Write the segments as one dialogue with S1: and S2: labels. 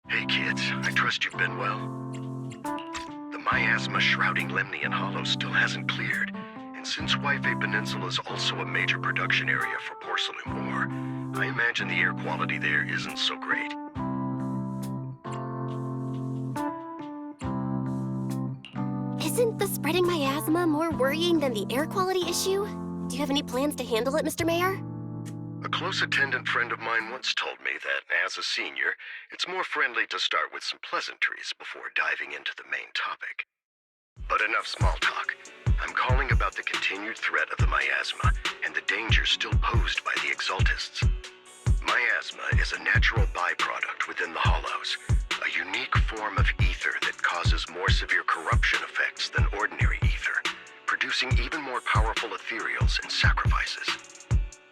S1: Hey kids, I trust you've been well. The miasma shrouding Lemnian Hollow still hasn't cleared, and since Wi-Fi Peninsula is also a major production area for porcelain ore, I imagine the air quality there isn't so great.
S2: Isn't the spreading miasma more worrying than the air quality issue? Do you have any plans to handle it, Mr. Mayor?
S1: A close attendant friend of mine once told me that, as a senior, it's more friendly to start with some pleasantries before diving into the main topic. But enough small talk. I'm calling about the continued threat of the miasma and the danger still posed by the Exaltists. Miasma is a natural byproduct within the Hollows, a unique form of ether that causes more severe corruption effects than ordinary ether, producing even more powerful ethereals and sacrifices.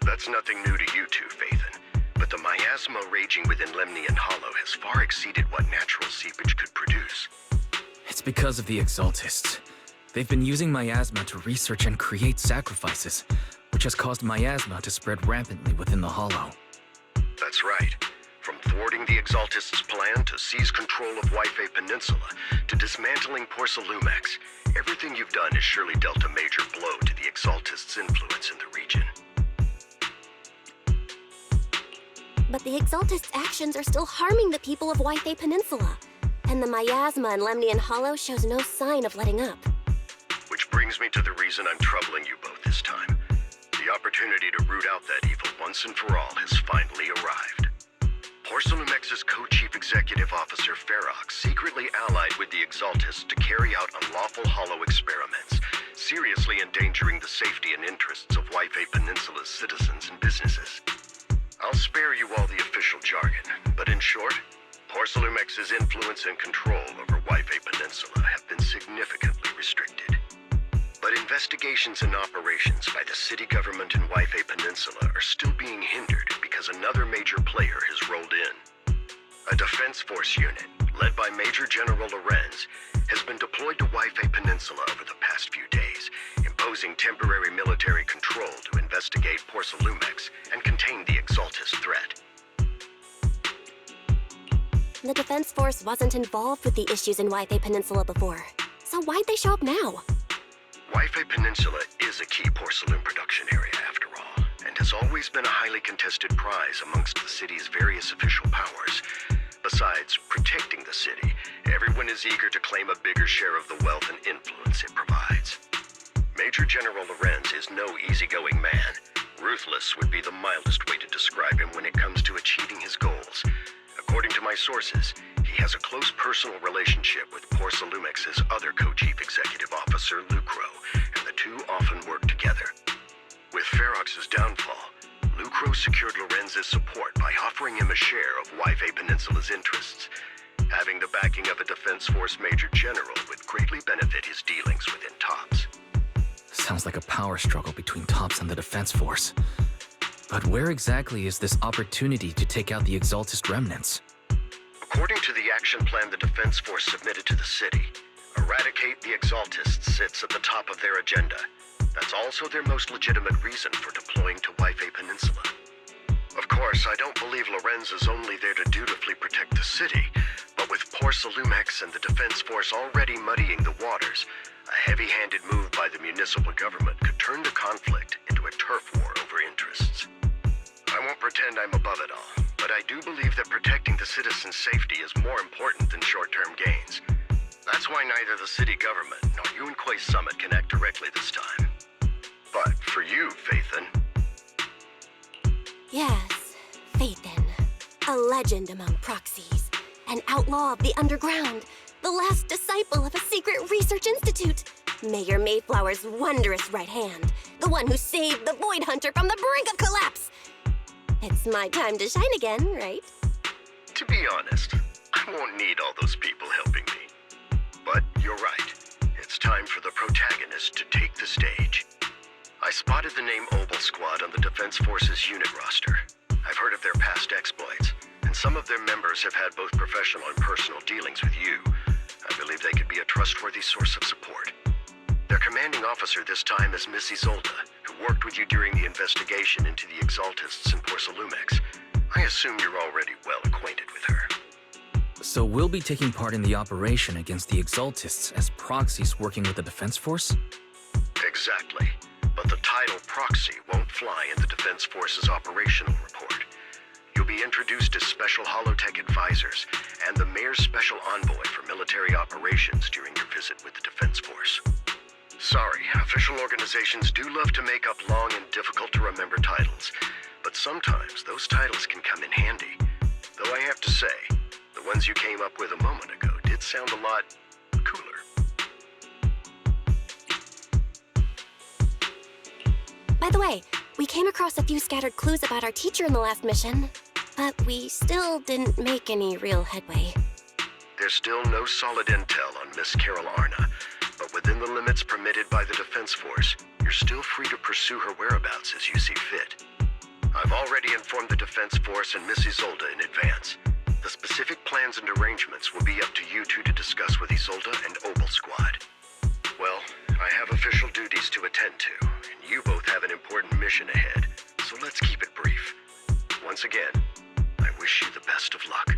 S1: That's nothing new to you two, Phaethon, but the miasma raging within Lemnian Hollow has far exceeded what natural seepage could produce.
S3: It's because of the Exaltists. They've been using miasma to research and create sacrifices, which has caused miasma to spread rampantly within the Hollow.
S1: That's right. From thwarting the Exaltists' plan to seize control of Wi-Fi Peninsula to dismantling Porcelumex, everything you've done has surely dealt a major blow to the Exaltists' influence in the region.
S2: But the Exaltists' actions are still harming the people of Wi-Fi Peninsula, and the miasma in Lemnian Hollow shows no sign of letting up.
S1: Which brings me to the reason I'm troubling you both this time. The opportunity to root out that evil once and for all has finally arrived. Porcelumex's co-chief executive officer Ferox secretly allied with the Exaltists to carry out unlawful hollow experiments, seriously endangering the safety and interests of Wi-Fi Peninsula's citizens and businesses. I'll spare you all the official jargon, but in short, Porcelumex's influence and control over Wi-Fi Peninsula have been significantly restricted. But investigations and operations by the city government in Wi-Fi Peninsula are still being hindered because another major player has rolled in. A defense force unit, led by Major General Lorenz, has been deployed to Wi-Fi Peninsula over the past few days, imposing temporary military control to investigate Porcelumex and contain the Exaltist threat.
S2: The Defense Force wasn't involved with the issues in Wi-Fi Peninsula before, so why'd they show up now?
S1: Wi-Fi Peninsula is a key porcelain production area after all, and has always been a highly contested prize amongst the city's various official powers. Besides protecting the city, everyone is eager to claim a bigger share of the wealth and influence it provides. Major General Lorenz is no easygoing man. Ruthless would be the mildest way to describe him when it comes to achieving his goals. According to my sources, he has a close personal relationship with Porcelumex's other co-chief executive officer, Lucro, and the two often work together. With Ferox's downfall, Lucro secured Lorenz's support by offering him a share of Wi-Fi Peninsula's interests. Having the backing of a Defense Force Major General would greatly benefit his dealings within TOPS.
S3: Sounds like a power struggle between TOPS and the Defense Force. But where exactly is this opportunity to take out the Exaltist remnants?
S1: According to the action plan the Defense Force submitted to the city, eradicate the Exaltists sits at the top of their agenda. That's also their most legitimate reason for deploying to Wi-Fi Peninsula. Of course, I don't believe Lorenz is only there to dutifully protect the city, but with Porcelumex and the Defense Force already muddying the waters, a heavy-handed move by the municipal government could turn the conflict into a turf war over interests. I won't pretend I'm above it all, but I do believe that protecting the citizens' safety is more important than short-term gains. That's why neither the city government nor Yunquay Summit can act directly this time. But for you, Faithin,
S2: Yes, Faithin. A legend among proxies. An outlaw of the underground. The last disciple of a secret research institute. Mayor Mayflower's wondrous right hand. The one who saved the Void Hunter from the brink of collapse. It's my time to shine again, right?
S1: to be honest, I won't need all those people helping me. But you're right. It's time for the protagonist to take the stage. I spotted the name Obel Squad on the Defense Forces unit roster. I've heard of their past exploits, and some of their members have had both professional and personal dealings with you. I believe they could be a trustworthy source of support. Their commanding officer this time is Miss Isolde, who worked with you during the investigation into the Exaltists in Porcelumex. I assume you're already well acquainted with her.
S3: So we'll be taking part in the operation against the Exaltists as proxies working with the Defense Force?
S1: Exactly. But the title proxy won't fly in the Defense Force's operational report. You'll be introduced as Special Holotech Advisors and the Mayor's Special Envoy for Military Operations during your visit with the Defense Force. Sorry, official organizations do love to make up long and difficult-to-remember titles, but sometimes those titles can come in handy. Though I have to say, the ones you came up with a moment ago did sound a lot cooler.
S2: By the way, we came across a few scattered clues about our teacher in the last mission, but we still didn't make any real headway.
S1: There's still no solid intel on Miss Carol Arna, but within the limits permitted by the Defense Force, you're still free to pursue her whereabouts as you see fit. I've already informed the Defense Force and Miss Isolde in advance. The specific plans and arrangements will be up to you two to discuss with Isolde and Obel Squad. Well, I have official duties to attend to, and you both have an important mission ahead, so let's keep it brief. Once again, I wish you the best of luck.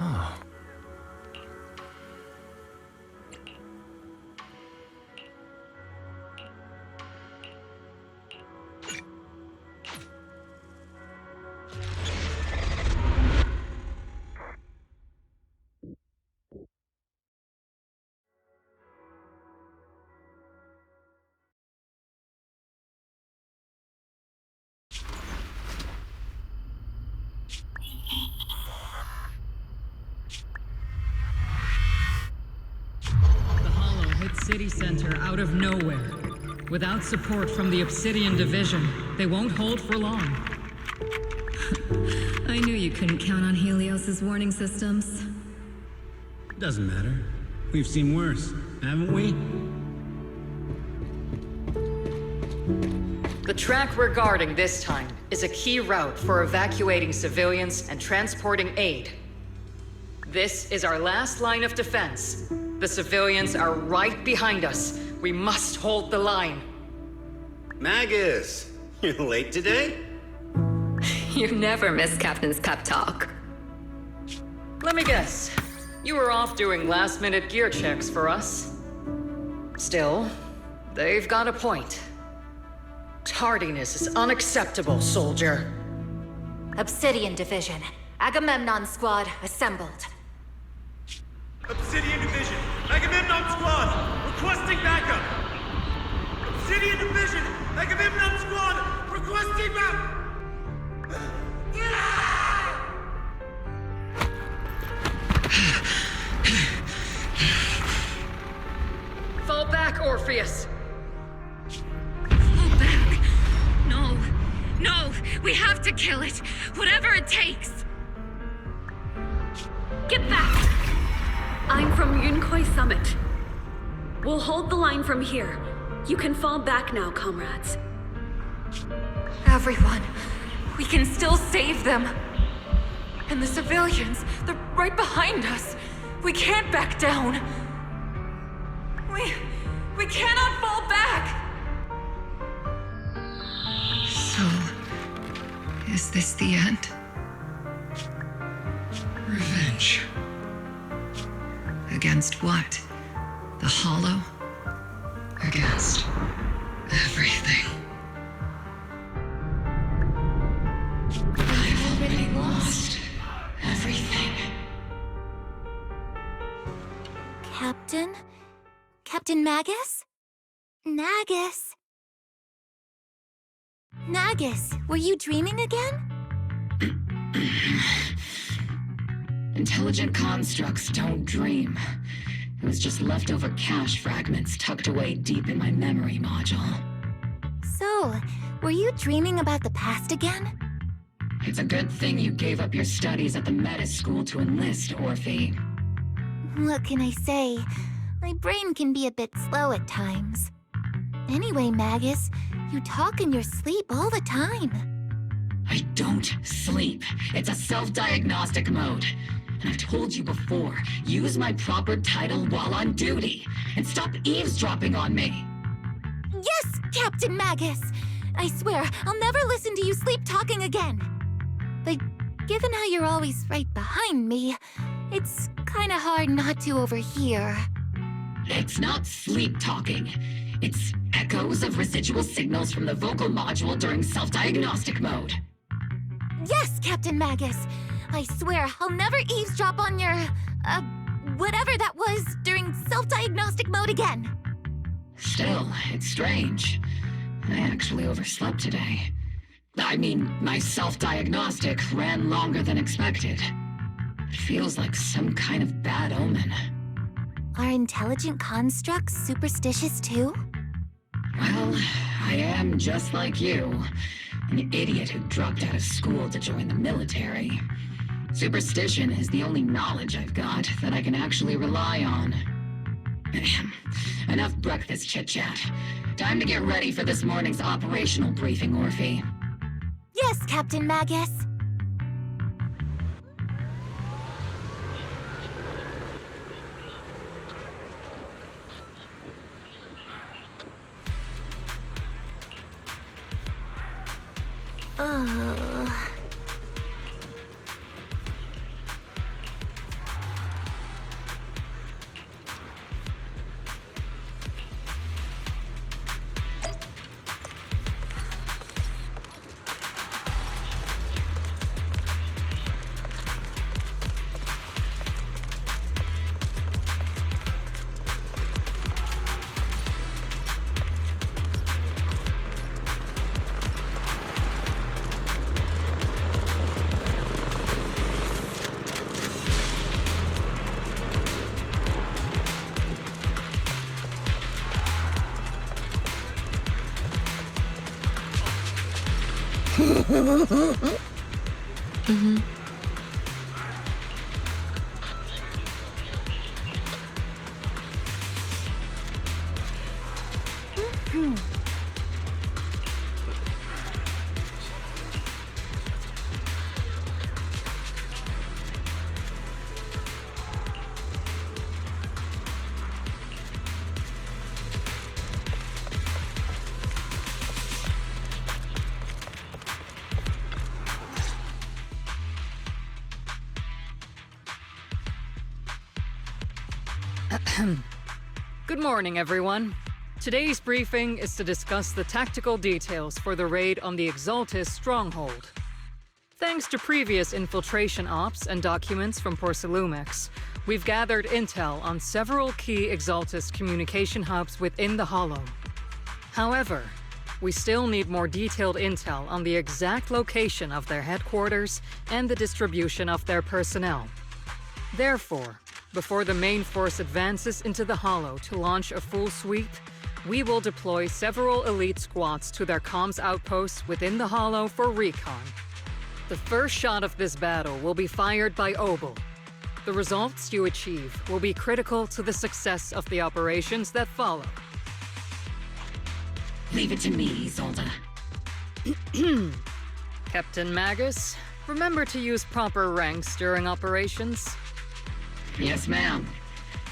S3: Oh.
S4: The Hollow hit City Center out of nowhere. Without support from the Obsidian Division, they won't hold for long.
S5: I knew you couldn't count on Helios's warning systems.
S6: Doesn't matter. We've seen worse, haven't we?
S4: The track we're guarding this time is a key route for evacuating civilians and transporting aid. This is our last line of defense. The civilians are right behind us. We must hold the line.
S6: Magus! You're late today?
S5: You never miss Captain's pep talk.
S4: Let me guess. You were off doing last-minute gear checks for us. Still, they've got a point. Tardiness is unacceptable, soldier.
S7: Obsidian Division. Agamemnon Squad assembled.
S8: Obsidian Division, Agamemnon Squad, requesting backup! Obsidian Division, Agamemnon Squad, requesting backup!
S4: Fall back, Orpheus!
S5: Fall back. No. No. We have to kill it. Whatever it takes.
S9: Get back! I'm from Yunkoi Summit. We'll hold the line from here. You can fall back now, comrades.
S7: Everyone, we can still save them. And the civilians, they're right behind us. We can't back down. We cannot fall back!
S5: So, is this the end? Revenge. Against what? The Hollow? Against everything. I've already lost everything.
S2: Captain? Captain Magus? Nagus? Nagus, were you dreaming again?
S5: Intelligent constructs don't dream. It was just leftover cache fragments tucked away deep in my memory module.
S2: So, were you dreaming about the past again?
S5: It's a good thing you gave up your studies at the Meta School to enlist, Orphe.
S2: What can I say? My brain can be a bit slow at times. Anyway, Magus, you talk in your sleep all the time.
S5: I don't sleep. It's a self-diagnostic mode. And I've told you before, use my proper title while on duty, and stop eavesdropping on me.
S2: Yes, Captain Magus! I swear, I'll never listen to you sleep-talking again. But given how you're always right behind me, it's kinda hard not to overhear.
S5: It's not sleep-talking. It's echoes of residual signals from the vocal module during self-diagnostic mode.
S2: Yes, Captain Magus! I swear, I'll never eavesdrop on your, whatever that was during self-diagnostic mode again.
S5: Still, it's strange. I actually overslept today. I mean, my self-diagnostic ran longer than expected. It feels like some kind of bad omen.
S2: Are intelligent constructs superstitious too?
S5: Well, I am just like you. An idiot who dropped out of school to join the military. Superstition is the only knowledge I've got that I can actually rely on. Enough breakfast chit-chat. Time to get ready for this morning's operational briefing, Orphe.
S2: Yes, Captain Magus.
S4: Good morning, everyone. Today's briefing is to discuss the tactical details for the raid on the Exaltis stronghold. Thanks to previous infiltration ops and documents from Porcelumex, we've gathered intel on several key Exaltis communication hubs within the Hollow. However, we still need more detailed intel on the exact location of their headquarters and the distribution of their personnel. Therefore, before the main force advances into the Hollow to launch a full sweep, we will deploy several elite squads to their comms outposts within the Hollow for recon. The first shot of this battle will be fired by Obel. The results you achieve will be critical to the success of the operations that follow.
S5: Leave it to me, Isolde.
S4: Captain Magus, remember to use proper ranks during operations.
S5: Yes, ma'am.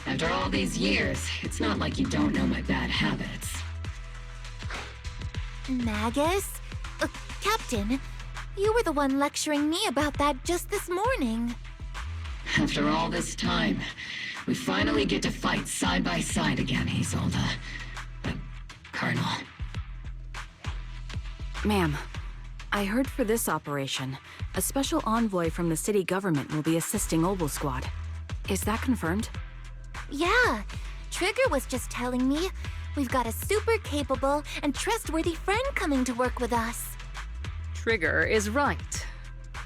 S5: After all these years, it's not like you don't know my bad habits.
S10: Magus? Captain, you were the one lecturing me about that just this morning.
S5: After all this time, we finally get to fight side by side again, Isolde. Colonel.
S11: Ma'am, I heard for this operation, a special envoy from the city government will be assisting Obel Squad. Is that confirmed?
S10: Yeah, Trigger was just telling me we've got a super capable and trustworthy friend coming to work with us.
S4: Trigger is right.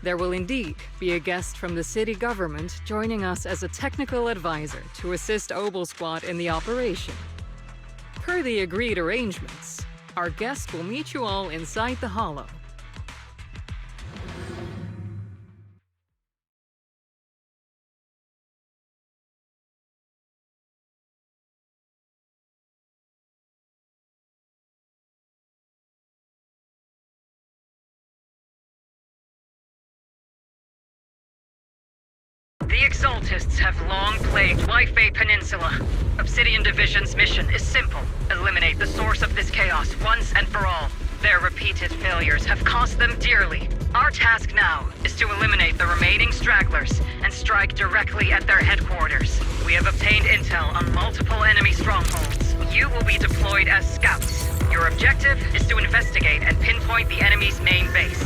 S4: There will indeed be a guest from the city government joining us as a technical advisor to assist Obel Squad in the operation. Per the agreed arrangements, our guest will meet you all inside the Hollow. The Exaltists have long plagued Wi-Fi Peninsula. Obsidian Division's mission is simple. Eliminate the source of this chaos once and for all. Their repeated failures have cost them dearly. Our task now is to eliminate the remaining stragglers and strike directly at their headquarters. We have obtained intel on multiple enemy strongholds. You will be deployed as scouts. Your objective is to investigate and pinpoint the enemy's main base.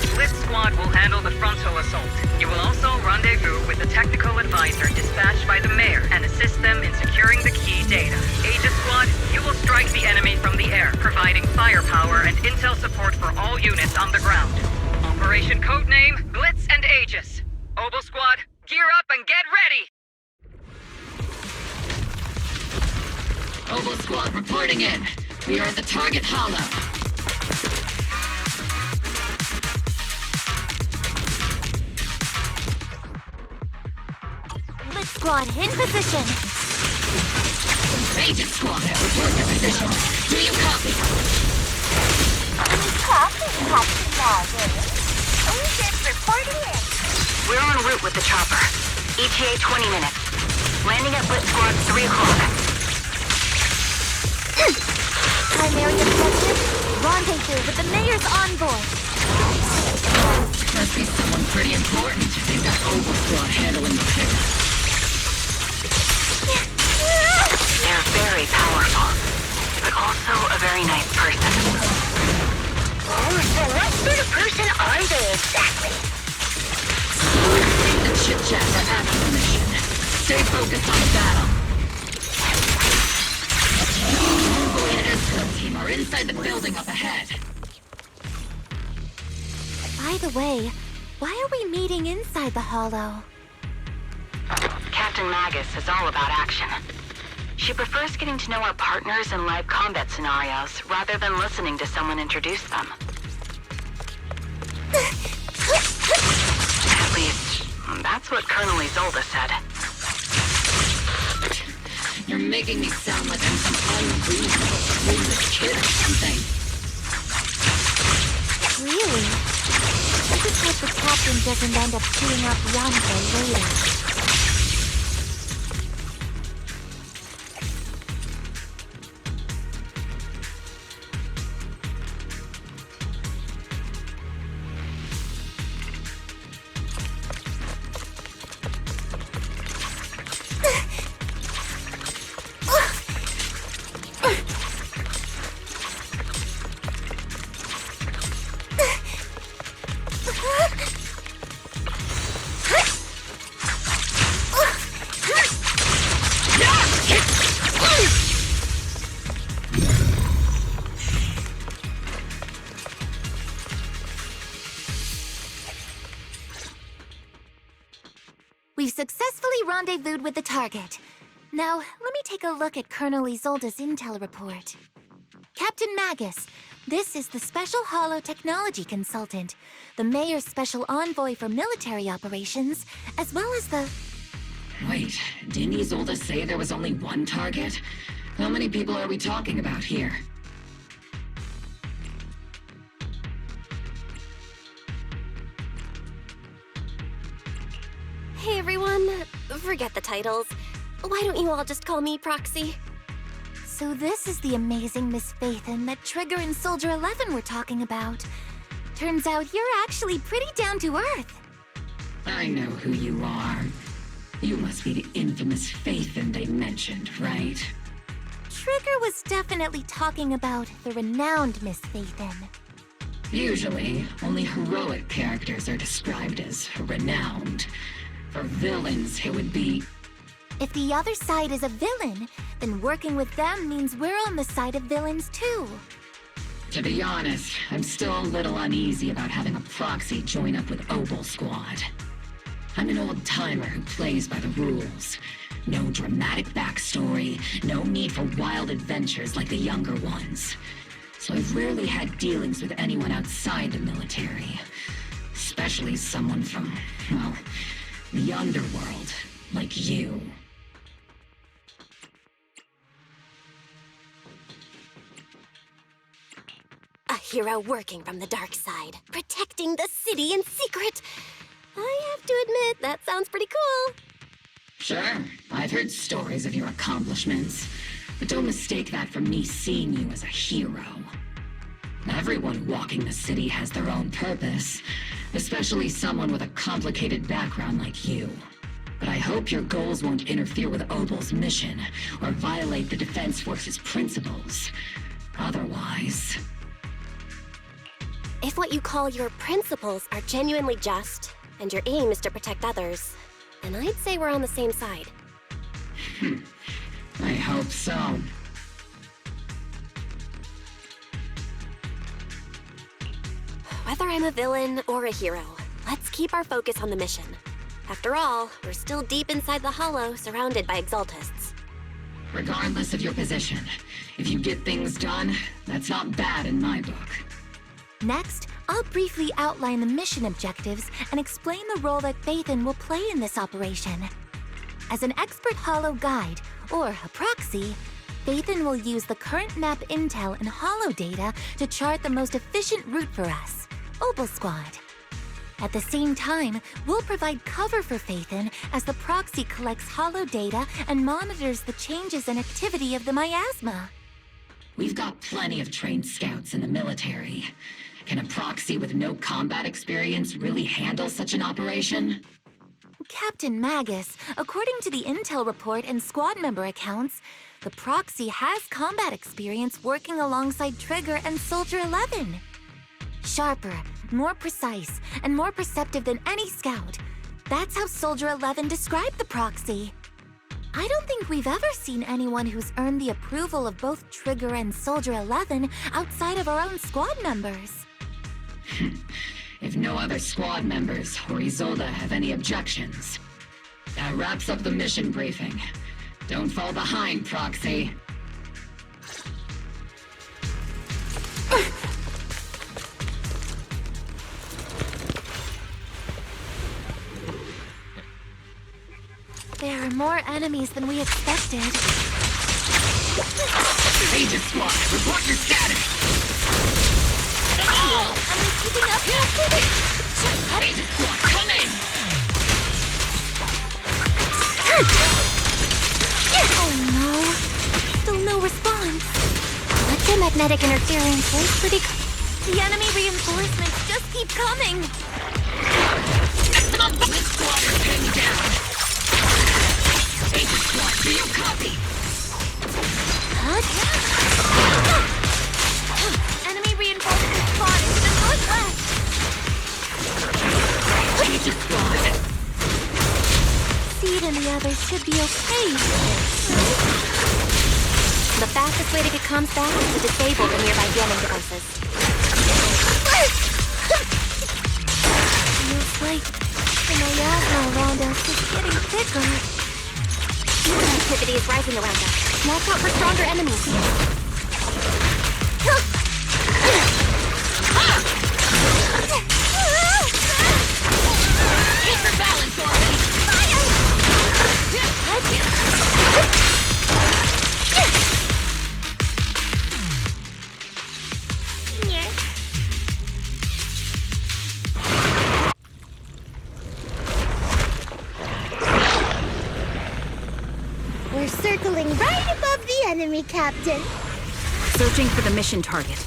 S4: Split Squad will handle the frontal assault. You will also rendezvous with the technical advisor dispatched by the mayor and assist them in securing the key data. Aegis Squad, you will strike the enemy from the air, providing firepower and intel support for all units on the ground. Operation codename Blitz and Aegis. Obel Squad, gear up and get ready!
S5: Obel Squad reporting in. We are at the target hollow.
S10: Blitz Squad in position.
S5: Agent Squad, report your position. Do you copy?
S10: Copy, Captain Magus. Agent reporting in.
S2: We're en route with the chopper. ETA 20 minutes. Landing at Blitz Squad 3 o'clock.
S10: Primary objective, rendezvous with the mayor's envoy.
S5: Must be someone pretty important. They've got Obel Squad handling the pickup.
S2: They're very powerful, but also a very nice person. Oh, so what sort of person are they exactly?
S5: Save the chit-chat for after the mission. Stay focused on the battle. Envoy and escort team are inside the building up ahead.
S10: By the way, why are we meeting inside the Hollow?
S2: Captain Magus is all about action. She prefers getting to know our partners in live combat scenarios rather than listening to someone introduce them.
S11: Colonel Isolde said.
S5: You're making me sound like I'm some unreasonable, clueless kid or something.
S10: Really? I just hope the captain doesn't end up shooting up Yonko later. We've successfully rendezvoused with the target. Now, let me take a look at Colonel Isolde's intel report. Captain Magus, this is the Special Holo Technology Consultant, the Mayor's Special Envoy for Military Operations, as well as the...
S5: Wait, didn't Isolde say there was only one target? How many people are we talking about here?
S2: Hey everyone, forget the titles. Why don't you all just call me Proxy?
S10: So this is the amazing Miss Phaethon that Trigger and Soldier 11 were talking about. Turns out you're actually pretty down to earth.
S5: I know who you are. You must be the infamous Phaethon they mentioned, right?
S10: Trigger was definitely talking about the renowned Miss Phaethon.
S5: Usually, only heroic characters are described as renowned. For villains, it would be...
S10: If the other side is a villain, then working with them means we're on the side of villains too.
S5: To be honest, I'm still a little uneasy about having a proxy join up with Obel Squad. I'm an old-timer who plays by the rules. No dramatic backstory, no need for wild adventures like the younger ones. So I've rarely had dealings with anyone outside the military. Especially someone from, well, the underworld, like you.
S2: A hero working from the dark side, protecting the city in secret. I have to admit, that sounds pretty cool.
S5: Sure, I've heard stories of your accomplishments, but don't mistake that for me seeing you as a hero. Everyone walking the city has their own purpose, especially someone with a complicated background like you. But I hope your goals won't interfere with Obel's mission, or violate the Defense Force's principles. Otherwise...
S2: If what you call your principles are genuinely just, and your aim is to protect others, then I'd say we're on the same side.
S5: I hope so.
S2: Whether I'm a villain or a hero, let's keep our focus on the mission. After all, we're still deep inside the Hollow, surrounded by Exaltists.
S5: Regardless of your position, if you get things done, that's not bad in my book.
S10: Next, I'll briefly outline the mission objectives and explain the role that Phaethon will play in this operation. As an expert Hollow guide, or a proxy, Phaethon will use the current map intel and Hollow data to chart the most efficient route for us, Obel Squad. At the same time, we'll provide cover for Phaethon as the proxy collects Hollow data and monitors the changes and activity of the miasma.
S5: We've got plenty of trained scouts in the military. Can a proxy with no combat experience really handle such an operation?
S10: Captain Magus, according to the intel report and squad member accounts, the proxy has combat experience working alongside Trigger and Soldier 11. Sharper, more precise, and more perceptive than any scout. That's how Soldier 11 described the proxy. I don't think we've ever seen anyone who's earned the approval of both Trigger and Soldier 11 outside of our own squad members.
S5: If no other squad members or Isolde have any objections. That wraps up the mission briefing. Don't fall behind, Proxy.
S10: There are more enemies than we expected.
S5: Agent Squad, report your status!
S10: Am I keeping up, Captain?
S5: Agent Squad, come in!
S10: Oh no. Still no response. Electromagnetic interference is pretty... The enemy reinforcements just keep coming.
S5: This squad is pinned down! Agent Squad, do you copy?
S10: Enemy reinforcements spotted to the northwest.
S5: Agent Squad!
S10: Seed and the others should be okay. The fastest way to get comms back is to disable the nearby jamming devices. Feels like the miasma around us is getting thicker. Human activity is rising around us. Watch out for stronger enemies.
S5: Keep your balance, Orby!
S10: We're circling right above the enemy, Captain.
S11: Searching for the mission target.